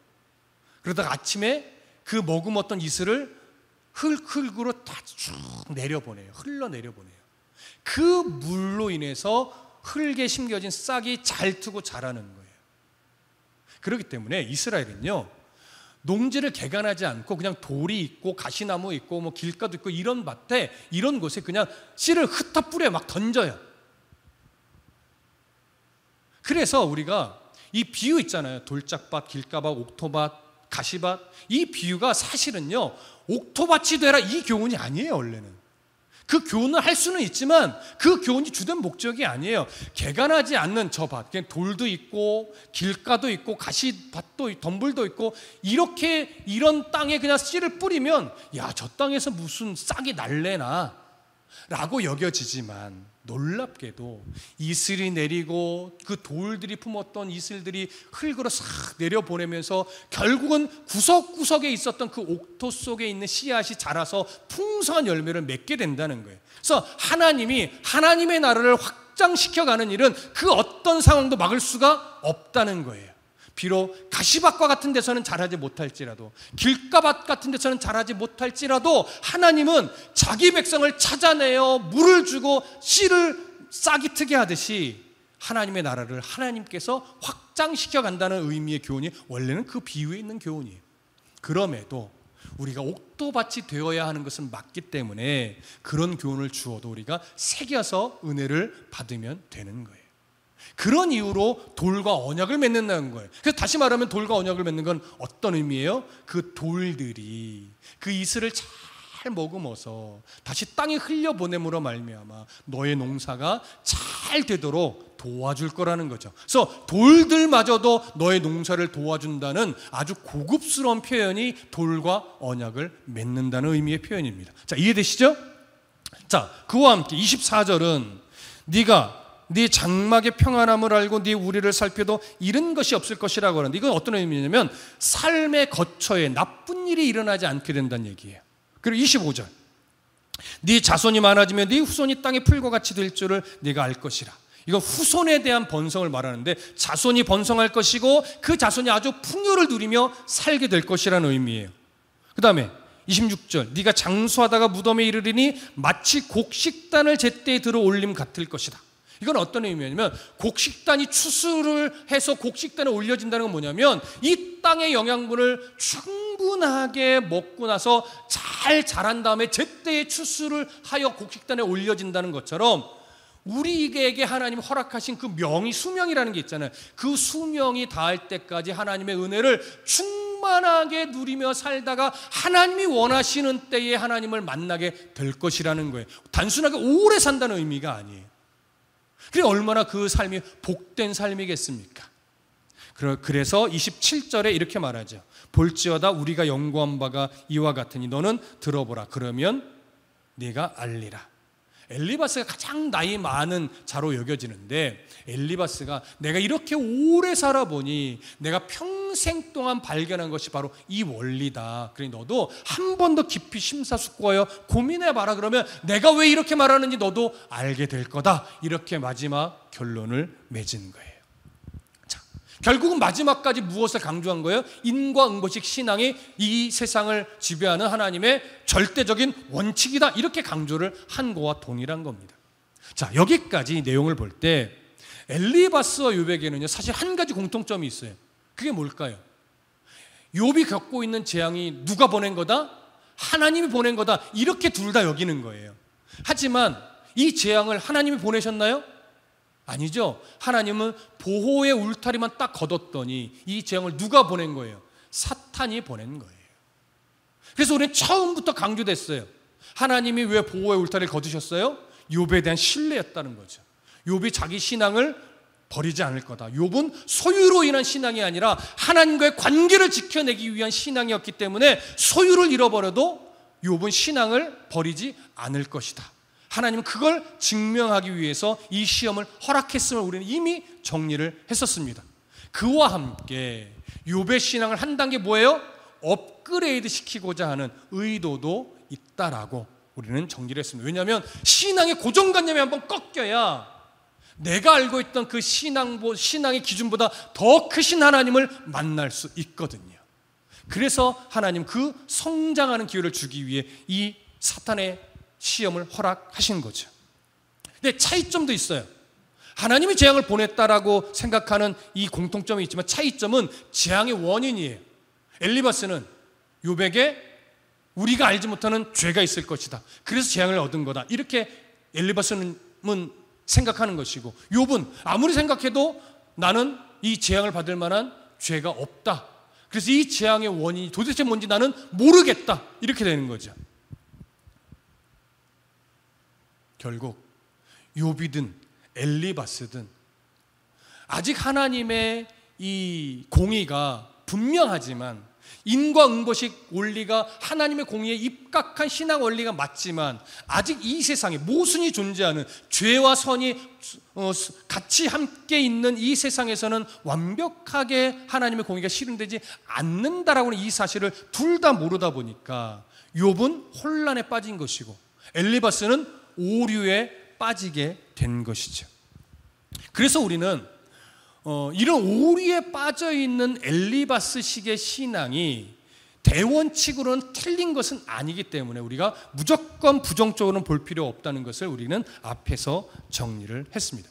그러다가 아침에 그 머금었던 이슬을 흙으로 다 쭉 내려보내요. 흘러내려보내요. 그 물로 인해서 흙에 심겨진 싹이 잘 트고 자라는 거예요. 그렇기 때문에 이스라엘은요 농지를 개간하지 않고 그냥 돌이 있고 가시나무 있고 뭐 길가도 있고 이런 밭에 이런 곳에 그냥 씨를 흩어 뿌려 막 던져요. 그래서 우리가 이 비유 있잖아요. 돌짝밭, 길가밭, 옥토밭, 가시밭. 이 비유가 사실은요 옥토밭이 되라 이 교훈이 아니에요. 원래는 그 교훈을 할 수는 있지만 그 교훈이 주된 목적이 아니에요. 개간하지 않는 저 밭, 그냥 돌도 있고 길가도 있고 가시밭도 덤불도 있고 이렇게 이런 땅에 그냥 씨를 뿌리면 야, 저 땅에서 무슨 싹이 날래나 라고 여겨지지만 놀랍게도 이슬이 내리고 그 돌들이 품었던 이슬들이 흙으로 싹 내려보내면서 결국은 구석구석에 있었던 그 옥토 속에 있는 씨앗이 자라서 풍성한 열매를 맺게 된다는 거예요. 그래서 하나님이 하나님의 나라를 확장시켜가는 일은 그 어떤 상황도 막을 수가 없다는 거예요. 비록 가시밭과 같은 데서는 자라지 못할지라도 길가밭 같은 데서는 자라지 못할지라도 하나님은 자기 백성을 찾아내어 물을 주고 씨를 싹이 트게 하듯이 하나님의 나라를 하나님께서 확장시켜 간다는 의미의 교훈이 원래는 그 비유에 있는 교훈이에요. 그럼에도 우리가 옥토밭이 되어야 하는 것은 맞기 때문에 그런 교훈을 주어도 우리가 새겨서 은혜를 받으면 되는 거예요. 그런 이유로 돌과 언약을 맺는다는 거예요. 그래서 다시 말하면 돌과 언약을 맺는 건 어떤 의미예요? 그 돌들이 그 이슬을 잘 머금어서 다시 땅에 흘려보냄으로 말미암아 너의 농사가 잘 되도록 도와줄 거라는 거죠. 그래서 돌들마저도 너의 농사를 도와준다는 아주 고급스러운 표현이 돌과 언약을 맺는다는 의미의 표현입니다. 자, 이해되시죠? 자, 그와 함께 24절은 네가 네 장막의 평안함을 알고 네 우리를 살펴도 잃은 것이 없을 것이라고 하는데, 이건 어떤 의미냐면 삶의 거처에 나쁜 일이 일어나지 않게 된다는 얘기예요. 그리고 25절, 네 자손이 많아지면 네 후손이 땅의 풀과 같이 될 줄을 네가 알 것이라. 이건 후손에 대한 번성을 말하는데 자손이 번성할 것이고 그 자손이 아주 풍요를 누리며 살게 될 것이라는 의미예요. 그 다음에 26절, 네가 장수하다가 무덤에 이르리니 마치 곡식단을 제때에 들어 올림 같을 것이다. 이건 어떤 의미냐면 곡식단이 추수를 해서 곡식단에 올려진다는 건 뭐냐면 이 땅의 영양분을 충분하게 먹고 나서 잘 자란 다음에 제때에 추수를 하여 곡식단에 올려진다는 것처럼 우리에게 하나님 허락하신 그 명이, 수명이라는 게 있잖아요. 그 수명이 닿을 때까지 하나님의 은혜를 충만하게 누리며 살다가 하나님이 원하시는 때에 하나님을 만나게 될 것이라는 거예요. 단순하게 오래 산다는 의미가 아니에요. 그래 얼마나 그 삶이 복된 삶이겠습니까? 그래서 27절에 이렇게 말하죠. 볼지어다 우리가 연구한 바가 이와 같으니 너는 들어보라. 그러면 네가 알리라. 엘리바스가 가장 나이 많은 자로 여겨지는데 엘리바스가 내가 이렇게 오래 살아보니 내가 평생 동안 발견한 것이 바로 이 원리다. 그러니 너도 한 번 더 깊이 심사숙고하여 고민해봐라. 그러면 내가 왜 이렇게 말하는지 너도 알게 될 거다. 이렇게 마지막 결론을 맺은 거예요. 자, 결국은 마지막까지 무엇을 강조한 거예요? 인과응보식 신앙이 이 세상을 지배하는 하나님의 절대적인 원칙이다. 이렇게 강조를 한 거와 동일한 겁니다. 자, 여기까지 내용을 볼 때 엘리바스와 욥에게는요 사실 한 가지 공통점이 있어요. 그게 뭘까요? 욥이 겪고 있는 재앙이 누가 보낸 거다? 하나님이 보낸 거다. 이렇게 둘 다 여기는 거예요. 하지만 이 재앙을 하나님이 보내셨나요? 아니죠. 하나님은 보호의 울타리만 딱 걷었더니 이 재앙을 누가 보낸 거예요? 사탄이 보낸 거예요. 그래서 우리는 처음부터 강조됐어요. 하나님이 왜 보호의 울타리를 거두셨어요? 욥에 대한 신뢰였다는 거죠. 욥이 자기 신앙을 버리지 않을 거다. 욥은 소유로 인한 신앙이 아니라 하나님과의 관계를 지켜내기 위한 신앙이었기 때문에 소유를 잃어버려도 욥은 신앙을 버리지 않을 것이다. 하나님은 그걸 증명하기 위해서 이 시험을 허락했음을 우리는 이미 정리를 했었습니다. 그와 함께 욥의 신앙을 한 단계 뭐예요? 업그레이드 시키고자 하는 의도도 있다라고 우리는 정리를 했습니다. 왜냐하면 신앙의 고정관념이 한번 꺾여야 내가 알고 있던 그 신앙의 기준보다 더 크신 하나님을 만날 수 있거든요. 그래서 하나님 그 성장하는 기회를 주기 위해 이 사탄의 시험을 허락하신 거죠. 근데 차이점도 있어요. 하나님이 재앙을 보냈다라고 생각하는 이 공통점이 있지만 차이점은 재앙의 원인이에요. 엘리바스는 욥에게 우리가 알지 못하는 죄가 있을 것이다. 그래서 재앙을 얻은 거다. 이렇게 엘리바스는 생각하는 것이고 욥은 아무리 생각해도 나는 이 재앙을 받을 만한 죄가 없다. 그래서 이 재앙의 원인이 도대체 뭔지 나는 모르겠다. 이렇게 되는 거죠. 결국 욥이든 엘리바스든 아직 하나님의 이 공의가 분명하지만 인과응보식 원리가 하나님의 공의에 입각한 신앙 원리가 맞지만 아직 이 세상에 모순이 존재하는 죄와 선이 같이 함께 있는 이 세상에서는 완벽하게 하나님의 공의가 실현되지 않는다라고 하는 이 사실을 둘 다 모르다 보니까 욥은 혼란에 빠진 것이고 엘리바스는 오류에 빠지게 된 것이죠. 그래서 우리는 이런 오류에 빠져있는 엘리바스식의 신앙이 대원칙으로는 틀린 것은 아니기 때문에 우리가 무조건 부정적으로는 볼 필요 없다는 것을 우리는 앞에서 정리를 했습니다.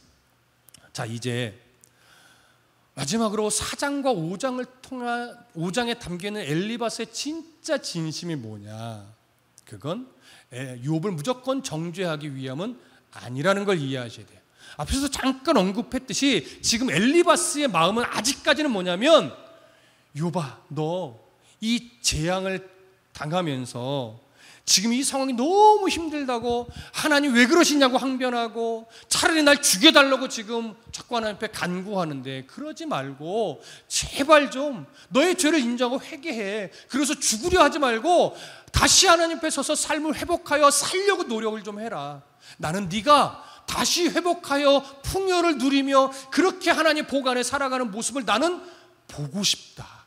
자, 이제 마지막으로 4장과 5장에 담겨있는 엘리바스의 진짜 진심이 뭐냐? 그건 욥을 무조건 정죄하기 위함은 아니라는 걸 이해하셔야 돼요. 앞에서 잠깐 언급했듯이 지금 엘리바스의 마음은 아직까지는 뭐냐면, 욥아, 너 이 재앙을 당하면서 지금 이 상황이 너무 힘들다고 하나님 왜 그러시냐고 항변하고 차라리 날 죽여달라고 지금 자꾸 하나님 앞에 간구하는데, 그러지 말고 제발 좀 너의 죄를 인정하고 회개해. 그래서 죽으려 하지 말고 다시 하나님 앞에 서서 삶을 회복하여 살려고 노력을 좀 해라. 나는 네가 다시 회복하여 풍요를 누리며 그렇게 하나님 복 안에 살아가는 모습을 나는 보고 싶다.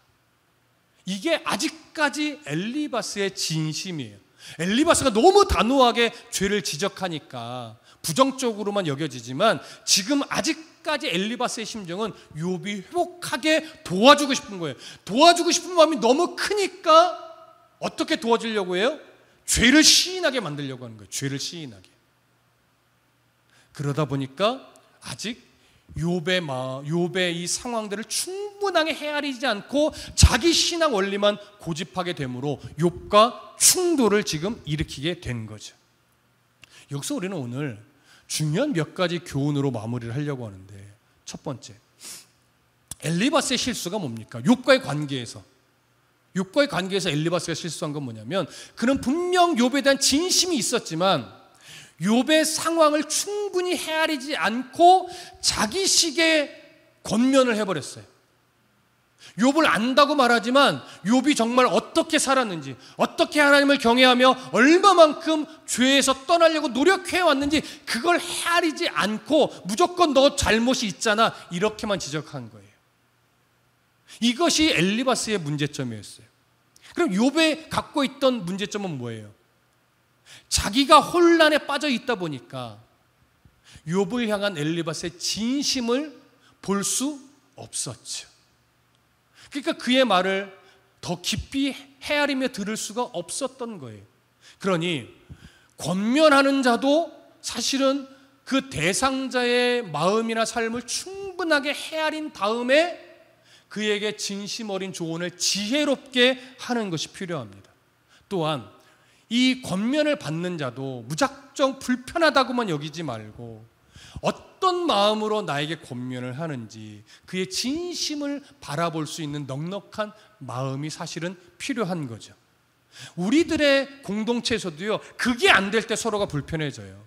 이게 아직까지 엘리바스의 진심이에요. 엘리바스가 너무 단호하게 죄를 지적하니까 부정적으로만 여겨지지만, 지금 아직까지 엘리바스의 심정은 욥이 회복하게 도와주고 싶은 거예요. 도와주고 싶은 마음이 너무 크니까 어떻게 도와주려고 해요? 죄를 시인하게 만들려고 하는 거예요. 죄를 시인하게. 그러다 보니까 아직 욥의 이 상황들을 충분하게 헤아리지 않고 자기 신앙 원리만 고집하게 되므로 욥과 충돌을 지금 일으키게 된 거죠. 여기서 우리는 오늘 중요한 몇 가지 교훈으로 마무리를 하려고 하는데, 첫 번째, 엘리바스의 실수가 뭡니까? 욥과의 관계에서 엘리바스가 실수한 건 뭐냐면, 그는 분명 욥에 대한 진심이 있었지만 욥의 상황을 충분히 헤아리지 않고 자기식의 권면을 해버렸어요. 욥을 안다고 말하지만 욥이 정말 어떻게 살았는지, 어떻게 하나님을 경외하며 얼마만큼 죄에서 떠나려고 노력해왔는지 그걸 헤아리지 않고 무조건 너 잘못이 있잖아, 이렇게만 지적한 거예요. 이것이 엘리바스의 문제점이었어요. 그럼 욥이 갖고 있던 문제점은 뭐예요? 자기가 혼란에 빠져 있다 보니까 욥을 향한 엘리바스의 진심을 볼 수 없었죠. 그러니까 그의 말을 더 깊이 헤아리며 들을 수가 없었던 거예요. 그러니 권면하는 자도 사실은 그 대상자의 마음이나 삶을 충분하게 헤아린 다음에 그에게 진심 어린 조언을 지혜롭게 하는 것이 필요합니다. 또한 이 권면을 받는 자도 무작정 불편하다고만 여기지 말고 어떤 마음으로 나에게 권면을 하는지 그의 진심을 바라볼 수 있는 넉넉한 마음이 사실은 필요한 거죠. 우리들의 공동체에서도요, 그게 안 될 때 서로가 불편해져요.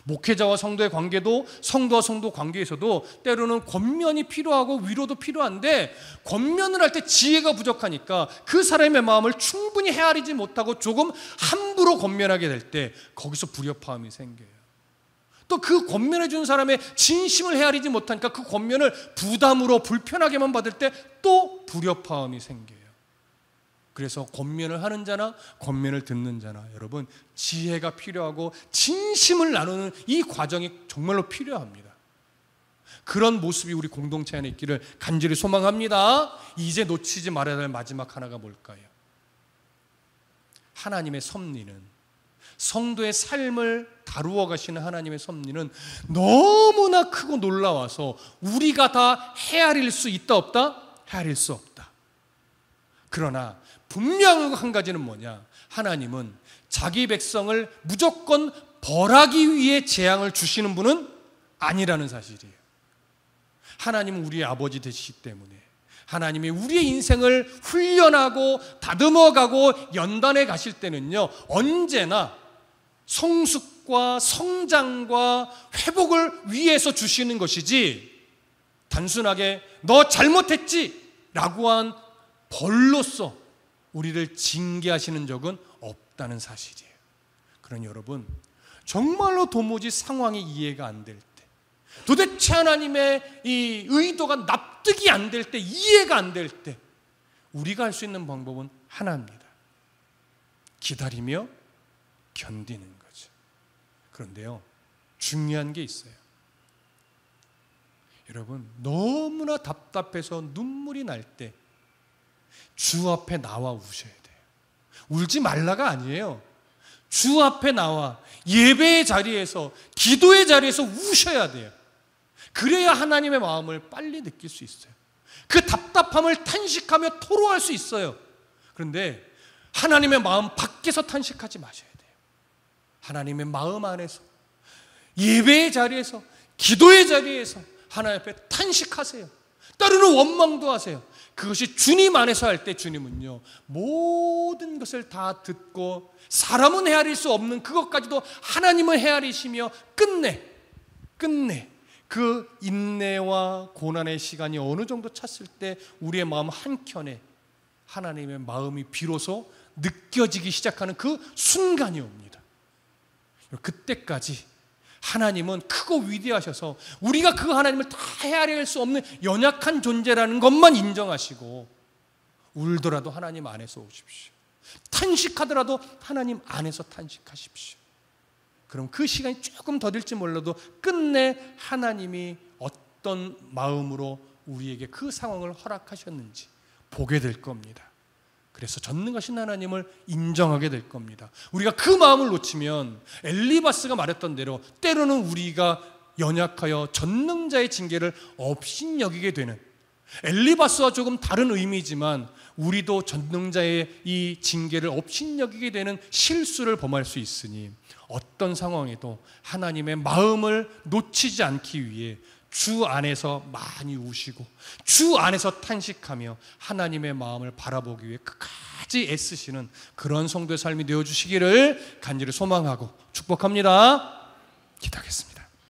목회자와 성도의 관계도, 성도와 성도 관계에서도 때로는 권면이 필요하고 위로도 필요한데, 권면을 할 때 지혜가 부족하니까 그 사람의 마음을 충분히 헤아리지 못하고 조금 함부로 권면하게 될 때 거기서 불협화음이 생겨요. 또 그 권면해 준 사람의 진심을 헤아리지 못하니까 그 권면을 부담으로 불편하게만 받을 때 또 불협화음이 생겨요. 그래서 권면을 하는 자나 권면을 듣는 자나 여러분, 지혜가 필요하고 진심을 나누는 이 과정이 정말로 필요합니다. 그런 모습이 우리 공동체 안에 있기를 간절히 소망합니다. 이제 놓치지 말아야 할 마지막 하나가 뭘까요? 하나님의 섭리는, 성도의 삶을 다루어 가시는 하나님의 섭리는 너무나 크고 놀라워서 우리가 다 헤아릴 수 있다 없다? 헤아릴 수 없다. 그러나 분명한 한 가지는 뭐냐? 하나님은 자기 백성을 무조건 벌하기 위해 재앙을 주시는 분은 아니라는 사실이에요. 하나님은 우리의 아버지 되시기 때문에 하나님이 우리의 인생을 훈련하고 다듬어가고 연단해 가실 때는요, 언제나 성숙과 성장과 회복을 위해서 주시는 것이지, 단순하게 너 잘못했지 라고 한 벌로서 우리를 징계하시는 적은 없다는 사실이에요. 그러니 여러분, 정말로 도무지 상황이 이해가 안 될 때, 도대체 하나님의 이 의도가 납득이 안 될 때, 이해가 안 될 때 우리가 할 수 있는 방법은 하나입니다. 기다리며 견디는 거죠. 그런데요, 중요한 게 있어요. 여러분, 너무나 답답해서 눈물이 날 때 주 앞에 나와 우셔야 돼요. 울지 말라가 아니에요. 주 앞에 나와 예배의 자리에서, 기도의 자리에서 우셔야 돼요. 그래야 하나님의 마음을 빨리 느낄 수 있어요. 그 답답함을 탄식하며 토로할 수 있어요. 그런데 하나님의 마음 밖에서 탄식하지 마셔야 돼요. 하나님의 마음 안에서, 예배의 자리에서, 기도의 자리에서 하나님 앞에 탄식하세요. 때로는 원망도 하세요. 그것이 주님 안에서 할 때 주님은요, 모든 것을 다 듣고 사람은 헤아릴 수 없는 그것까지도 하나님은 헤아리시며 끝내 그 인내와 고난의 시간이 어느 정도 찼을 때 우리의 마음 한켠에 하나님의 마음이 비로소 느껴지기 시작하는 그 순간이 옵니다. 그때까지 하나님은 크고 위대하셔서 우리가 그 하나님을 다 헤아릴 수 없는 연약한 존재라는 것만 인정하시고, 울더라도 하나님 안에서 오십시오. 탄식하더라도 하나님 안에서 탄식하십시오. 그럼 그 시간이 조금 더딜지 몰라도 끝내 하나님이 어떤 마음으로 우리에게 그 상황을 허락하셨는지 보게 될 겁니다. 그래서 전능하신 하나님을 인정하게 될 겁니다. 우리가 그 마음을 놓치면 엘리바스가 말했던 대로 때로는 우리가 연약하여 전능자의 징계를 업신여기게 되는, 엘리바스와 조금 다른 의미지만 우리도 전능자의 이 징계를 업신여기게 되는 실수를 범할 수 있으니 어떤 상황에도 하나님의 마음을 놓치지 않기 위해 주 안에서 많이 우시고 주 안에서 탄식하며 하나님의 마음을 바라보기 위해 끝까지 애쓰시는 그런 성도의 삶이 되어주시기를 간절히 소망하고 축복합니다. 기도하겠습니다.